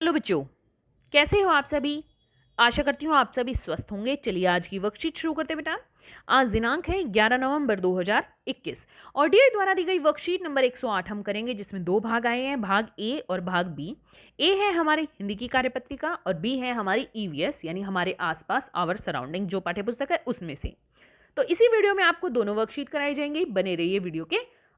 Hello बच्चों, कैसे हो आप सभी। आशा करती हूँ आप सभी स्वस्थ होंगे। चलिए आज की वर्कशीट शुरू करते हैं बेटा। आज दिनांक है 11 नवंबर 2021 और डीआई द्वारा दी गई वर्कशीट नंबर 108 हम करेंगे, जिसमें दो भाग आए हैं, भाग ए और भाग बी। ए है हमारी हिंदी की कार्यपत्रिका और बी है हमारी ईवीएस यानी हमारे आसपास आवर सराउंडिंग जो पाठ्यपुस्तक है उसमें से। तो इसी वीडियो में आपको दोनों वर्कशीट कराई जाएंगी, बने रहिए वीडियो के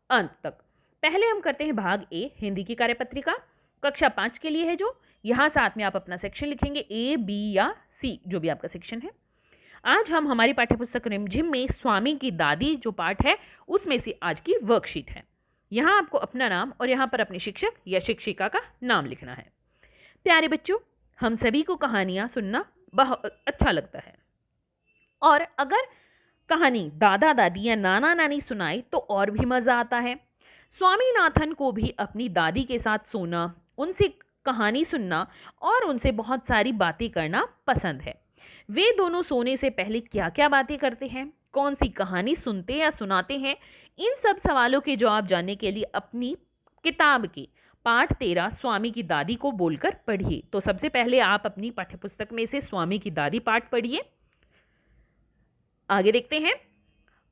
अंत तक। पहले हम करते हैं भाग ए हिंदी की कार्यपत्रिका, कक्षा 5 के लिए है जो। यहाँ साथ में आप अपना सेक्शन लिखेंगे, ए बी या सी जो भी आपका सेक्शन है। आज हम हमारी पाठ्यपुस्तक रिमझिम में स्वामी की दादी जो पाठ है उसमें से आज की वर्कशीट है। यहाँ आपको अपना नाम और यहाँ पर अपने शिक्षक या शिक्षिका का नाम लिखना है। प्यारे बच्चों, हम सभी को कहानियाँ सुनना बहुत अच्छा लगता है और अगर कहानी दादा दादी या नाना नानी सुनाए तो और भी मज़ा आता है। स्वामीनाथन को भी अपनी दादी के साथ सोना, उनसे कहानी सुनना और उनसे बहुत सारी बातें करना पसंद है। वे दोनों सोने से पहले क्या क्या बातें करते हैं, कौन सी कहानी सुनते या सुनाते हैं, इन सब सवालों के जवाब जानने के लिए अपनी किताब के पाठ 13 स्वामी की दादी को बोलकर पढ़िए। तो सबसे पहले आप अपनी पाठ्यपुस्तक में से स्वामी की दादी पाठ पढ़िए। आगे देखते हैं।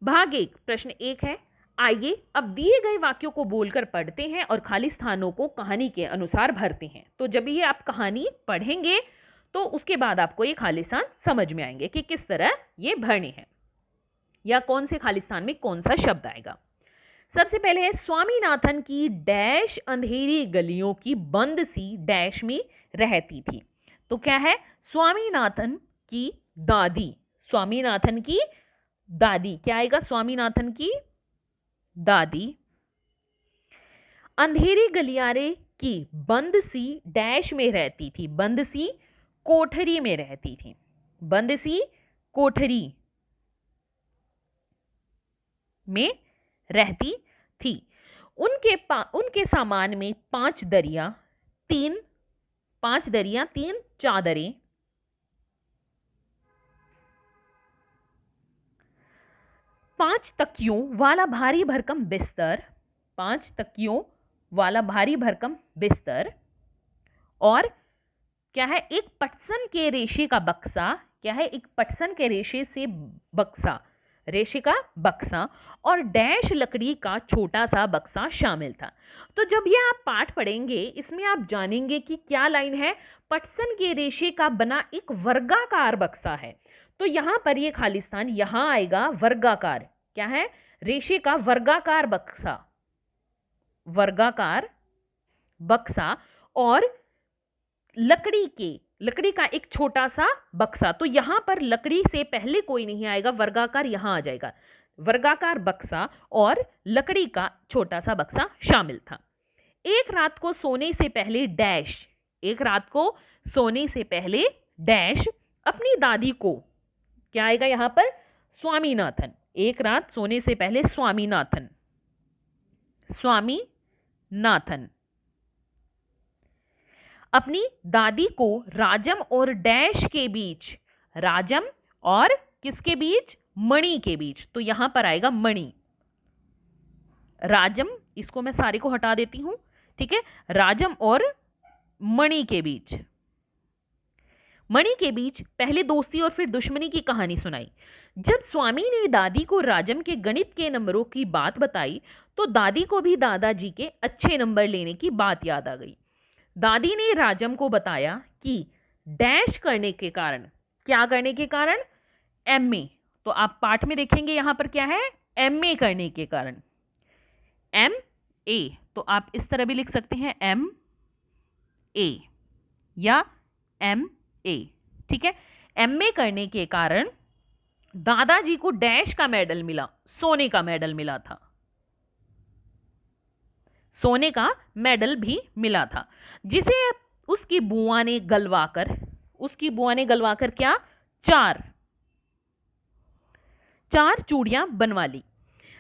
भाग 1 प्रश्न 1 है। आइए अब दिए गए वाक्यों को बोलकर पढ़ते हैं और खाली स्थानों को कहानी के अनुसार भरते हैं। तो जब ये आप कहानी पढ़ेंगे तो उसके बाद आपको ये खाली स्थान समझ में आएंगे कि किस तरह ये भरने हैं या कौन से खाली स्थान में कौन सा शब्द आएगा। सबसे पहले है, स्वामीनाथन की डैश अंधेरी गलियों की बंद सी डैश में रहती थी। तो क्या है, स्वामीनाथन की दादी, स्वामीनाथन की दादी क्या आएगा, स्वामीनाथन की दादी अंधेरी गलियारे की बंद सी डैश में रहती थी, बंद सी कोठरी में रहती थी, बंद सी कोठरी में रहती थी। उनके सामान में 5 दरिया, 3 चादरें, 5 तकियों वाला भारी भरकम बिस्तर, 5 तकियों वाला भारी भरकम बिस्तर और क्या है, एक पटसन के रेशे का बक्सा, क्या है, एक पटसन के रेशे से बक्सा, रेशे का बक्सा और डैश लकड़ी का छोटा सा बक्सा शामिल था। तो जब ये आप पाठ पढ़ेंगे इसमें आप जानेंगे कि क्या लाइन है, पटसन के रेशे का बना एक वर्गाकार बक्सा है। तो यहां पर ये खाली स्थान यहां आएगा वर्गाकार, क्या है, रेशे का वर्गाकार बक्सा, वर्गाकार बक्सा और लकड़ी का एक छोटा सा बक्सा। तो यहां पर लकड़ी से पहले कोई नहीं आएगा, वर्गाकार यहां आ जाएगा, वर्गाकार बक्सा और लकड़ी का छोटा सा बक्सा शामिल था। एक रात को सोने से पहले डैश, एक रात को सोने से पहले डैश अपनी दादी को, क्या आएगा यहां पर, स्वामीनाथन, एक रात सोने से पहले स्वामीनाथन, स्वामीनाथन अपनी दादी को राजम और डैश के बीच, राजम और किसके बीच, मणि के बीच। तो यहां पर आएगा मणि, राजम, इसको मैं सारे को हटा देती हूं, ठीक है, राजम और मणि के बीच, मणि के बीच पहले दोस्ती और फिर दुश्मनी की कहानी सुनाई। जब स्वामी ने दादी को राजम के गणित के नंबरों की बात बताई तो दादी को भी दादाजी के अच्छे नंबर लेने की बात याद आ गई। दादी ने राजम को बताया कि डैश करने के कारण, क्या करने के कारण, एमए। तो आप पाठ में देखेंगे यहां पर क्या है, एमए करने के कारण, एम ए। तो आप इस तरह भी लिख सकते हैं एम ए या एम ए, ठीक है। एमए करने के कारण दादाजी को डैश का मेडल मिला, सोने का मेडल मिला था, सोने का मेडल भी मिला था, जिसे उसकी बुआ ने गलवाकर, उसकी बुआ ने गलवाकर क्या, 4 चूड़ियां बनवा ली।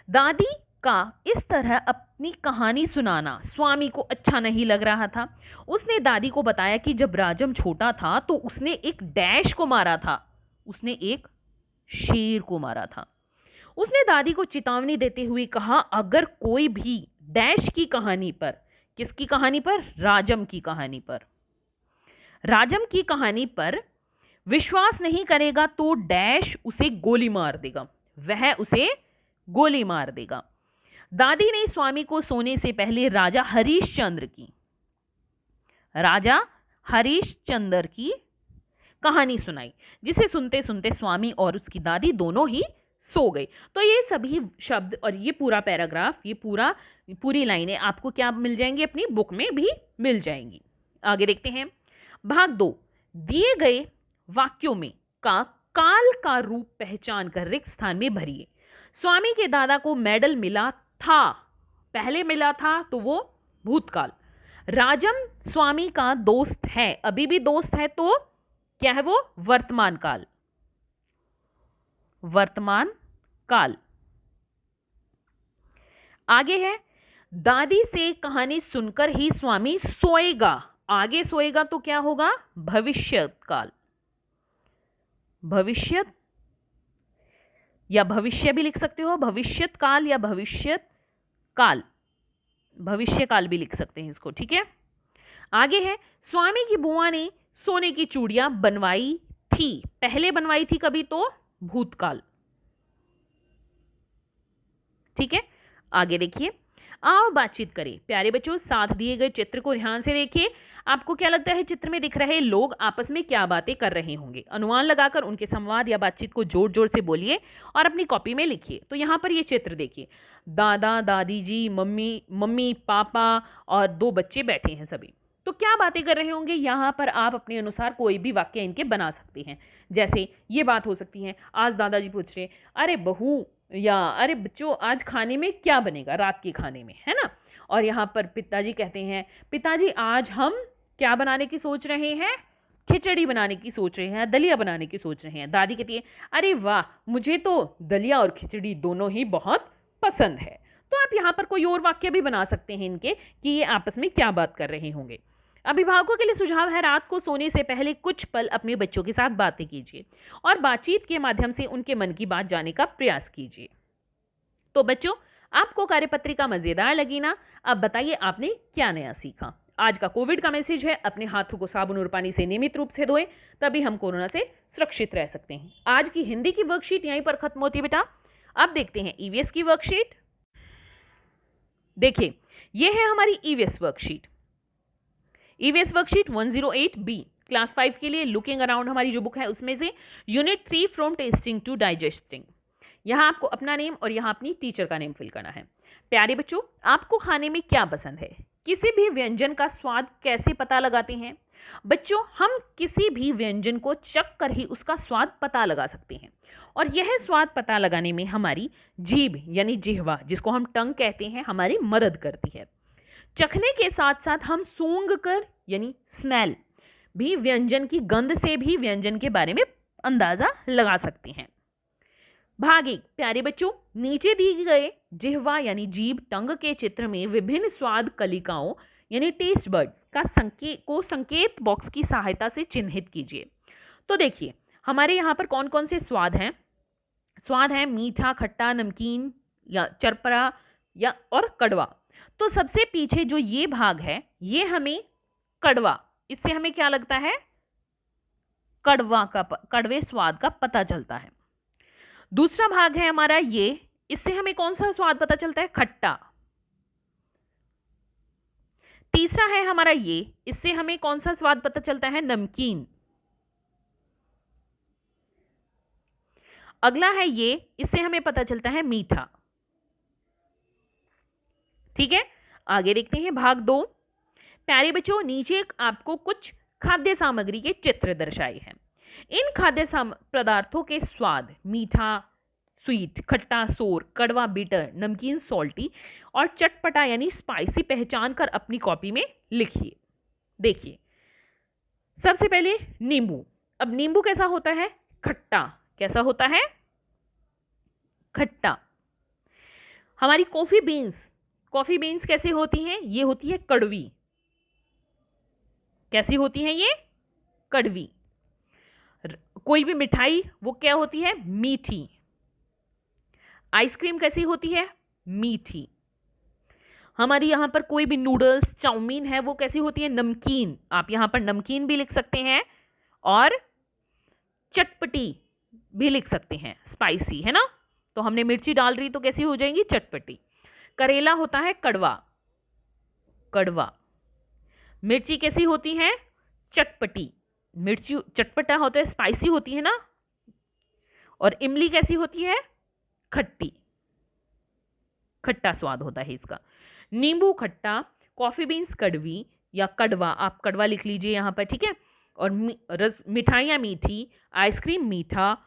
दादी का इस तरह अपनी कहानी सुनाना स्वामी को अच्छा नहीं लग रहा था। उसने दादी को बताया कि जब राजम छोटा था तो उसने एक डैश को मारा था, उसने एक शेर को मारा था। उसने दादी को चेतावनी देते हुए कहा, अगर कोई भी डैश की कहानी पर, किसकी कहानी पर, राजम की कहानी पर, राजम की कहानी पर विश्वास नहीं करेगा तो डैश उसे गोली मार देगा, वह उसे गोली मार देगा। दादी ने स्वामी को सोने से पहले राजा हरीशचंद्र की कहानी सुनाई, जिसे सुनते सुनते स्वामी और उसकी दादी दोनों ही सो गए। तो ये सभी शब्द और ये पूरा पैराग्राफ, ये पूरी लाइनें आपको क्या मिल जाएंगी, अपनी बुक में भी मिल जाएंगी। आगे देखते हैं। भाग 2, दिए गए वाक्यों में काल का रूप पहचान कर रिक्त स्थान में भरिए। स्वामी के दादा को मेडल मिला था, पहले मिला था तो वो भूतकाल। राजम स्वामी का दोस्त है, अभी भी दोस्त है, तो क्या है वो, वर्तमान काल। वर्तमान काल। आगे है, दादी से कहानी सुनकर ही स्वामी सोएगा, आगे सोएगा तो क्या होगा, भविष्य काल। भविष्य या भविष्य भी लिख सकते हो, भविष्य काल या भविष्य काल, भविष्य काल भी लिख सकते हैं इसको, ठीक है। आगे है, स्वामी की बुआ ने सोने की चूड़ियां बनवाई थी, पहले बनवाई थी कभी, तो भूतकाल, ठीक है। आगे देखिए, आओ बातचीत करें। प्यारे बच्चों, साथ दिए गए चित्र को ध्यान से देखिए। आपको क्या लगता है चित्र में दिख रहे लोग आपस में क्या बातें कर रहे होंगे? अनुमान लगाकर उनके संवाद या बातचीत को जोर जोर से बोलिए और अपनी कॉपी में लिखिए। तो यहाँ पर ये चित्र देखिए, दादा दादी जी, मम्मी पापा और 2 बच्चे बैठे हैं सभी। तो क्या बातें कर रहे होंगे? यहाँ पर आप अपने अनुसार कोई भी वाक्य इनके बना सकते हैं। जैसे ये बात हो सकती है, आज दादाजी पूछ रहे, अरे बहू या अरे बच्चों आज खाने में क्या बनेगा, रात के खाने में, है ना। और यहाँ पर पिताजी कहते हैं, पिताजी आज हम क्या बनाने की सोच रहे हैं, खिचड़ी बनाने की सोच रहे हैं, दलिया बनाने की सोच रहे हैं। दादी कहती है, अरे वाह, मुझे तो दलिया और खिचड़ी दोनों ही बहुत पसंद है। तो आप यहाँ पर कोई और वाक्य भी बना सकते हैं इनके कि ये आपस में क्या बात कर रहे होंगे। अभिभावकों के लिए सुझाव है, रात को सोने से पहले कुछ पल अपने बच्चों के साथ बातें कीजिए और बातचीत के माध्यम से उनके मन की बात जानने का प्रयास कीजिए। तो बच्चों, आपको कार्यपत्रिका मजेदार लगी ना? अब बताइए आपने क्या नया सीखा। आज का कोविड का मैसेज है, अपने हाथों को साबुन और पानी से नियमित रूप से धोएं, तभी हम कोरोना से सुरक्षित रह सकते हैं। आज की हिंदी की वर्कशीट यहीं पर खत्म होती है बेटा। अब देखते हैं ईवीएस की वर्कशीट। देखिए, यह है हमारी EVS worksheet. EVS worksheet 108B class 5 के लिए लुकिंग अराउंड हमारी जो बुक है उसमें से unit 3 from tasting to digesting. यहाँ आपको अपना नेम और यहाँ अपनी टीचर का नेम फिल करना है। प्यारे बच्चों, आपको खाने में क्या पसंद है? किसी भी व्यंजन का स्वाद कैसे पता लगाते हैं? बच्चों, हम किसी भी व्यंजन को चख कर ही उसका स्वाद पता लगा सकते हैं और यह स्वाद पता लगाने में हमारी जीभ यानी जिह्वा, जिसको हम टंग कहते हैं, हमारी मदद करती है। चखने के साथ साथ हम सूंघ कर यानी स्मेल भी व्यंजन की गंध से भी व्यंजन के बारे में अंदाजा लगा सकते हैं। भाग 1, प्यारे बच्चों, नीचे दिए गए जिह्वा यानी जीभ टंग के चित्र में विभिन्न स्वाद कलिकाओं यानी टेस्ट बर्ड का संकेत बॉक्स की सहायता से चिन्हित कीजिए। तो देखिए, हमारे यहाँ पर कौन कौन से स्वाद हैं? स्वाद है मीठा, खट्टा, नमकीन या चरपरा या और कड़वा। तो सबसे पीछे जो ये भाग है, ये हमें कड़वा, इससे हमें क्या लगता है, कड़वे स्वाद का पता चलता है। दूसरा भाग है हमारा ये, इससे हमें कौन सा स्वाद पता चलता है, खट्टा। तीसरा है हमारा ये, इससे हमें कौन सा स्वाद पता चलता है, नमकीन। अगला है ये, इससे हमें पता चलता है मीठा। ठीक है, आगे देखते हैं भाग 2। प्यारे बच्चों, नीचे आपको कुछ खाद्य सामग्री के चित्र दर्शाए हैं। इन खाद्य पदार्थों के स्वाद मीठा, स्वीट, खट्टा, सोर, कड़वा, बिटर, नमकीन, सॉल्टी और चटपटा यानी स्पाइसी पहचान कर अपनी कॉपी में लिखिए। देखिए, सबसे पहले नींबू। अब नींबू कैसा होता है, खट्टा। कैसा होता है, खट्टा। हमारी कॉफी बीन्स कैसी होती हैं, ये होती है कड़वी। कैसी होती है ये, कड़वी। कोई भी मिठाई वो क्या होती है, मीठी। आइसक्रीम कैसी होती है, मीठी। हमारी यहाँ पर कोई भी नूडल्स चाउमीन है वो कैसी होती है, नमकीन। आप यहाँ पर नमकीन भी लिख सकते हैं और चटपटी भी लिख सकते हैं, स्पाइसी है ना। तो हमने मिर्ची डाल रही तो कैसी हो जाएंगी, चटपटी। करेला होता है कड़वा, कड़वा। मिर्ची कैसी होती है, चटपटी। मिर्ची चटपटा होता है, स्पाइसी होती है ना। और इमली कैसी होती है, खट्टी, खट्टा स्वाद होता है इसका। नींबू खट्टा, कॉफी बीन्स कड़वी या कड़वा, आप कड़वा लिख लीजिए यहाँ पर, ठीक है। और मिठाइयाँ मीठी, आइसक्रीम मीठा,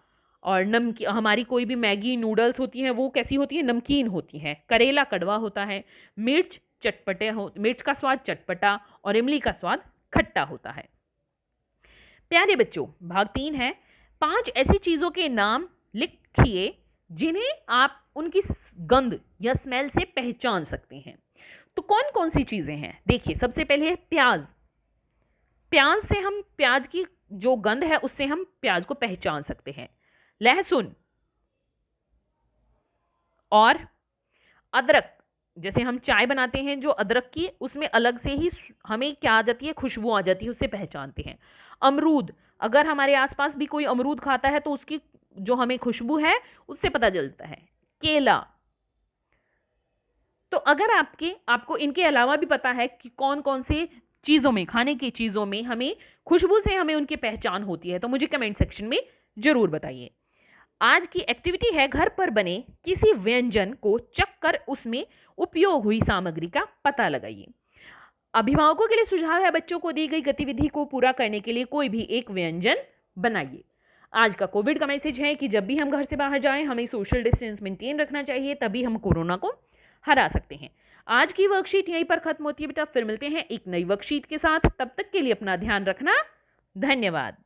और नमकीन, हमारी कोई भी मैगी नूडल्स होती हैं वो कैसी होती है, नमकीन होती हैं। करेला कड़वा होता है, मिर्च चटपटे हो, मिर्च का स्वाद चटपटा और इमली का स्वाद खट्टा होता है। प्यारे बच्चों, भाग 3 है। 5 ऐसी चीज़ों के नाम लिखिए जिन्हें आप उनकी गंध या स्मेल से पहचान सकते हैं। तो कौन कौन सी चीज़ें हैं, देखिए। सबसे पहले है प्याज। प्याज से हम, प्याज की जो गंध है उससे हम प्याज को पहचान सकते हैं। लहसुन और अदरक, जैसे हम चाय बनाते हैं जो अदरक की, उसमें अलग से ही हमें क्या आ जाती है, खुशबू आ जाती है, उससे पहचानते हैं। अमरूद, अगर हमारे आसपास भी कोई अमरूद खाता है तो उसकी जो हमें खुशबू है उससे पता चलता है। केला। तो अगर आपको इनके अलावा भी पता है कि कौन कौन से चीज़ों में, खाने की चीज़ों में हमें खुशबू से हमें उनकी पहचान होती है, तो मुझे कमेंट सेक्शन में जरूर बताइए। आज की एक्टिविटी है, घर पर बने किसी व्यंजन को चख कर उसमें उपयोग हुई सामग्री का पता लगाइए। अभिभावकों के लिए सुझाव है, बच्चों को दी गई गतिविधि को पूरा करने के लिए कोई भी एक व्यंजन बनाइए। आज का कोविड का मैसेज है कि जब भी हम घर से बाहर जाएं हमें सोशल डिस्टेंस मेंटेन रखना चाहिए, तभी हम कोरोना को हरा सकते हैं। आज की वर्कशीट यहीं पर खत्म होती है बेटा, फिर मिलते हैं एक नई वर्कशीट के साथ। तब तक के लिए अपना ध्यान रखना, धन्यवाद।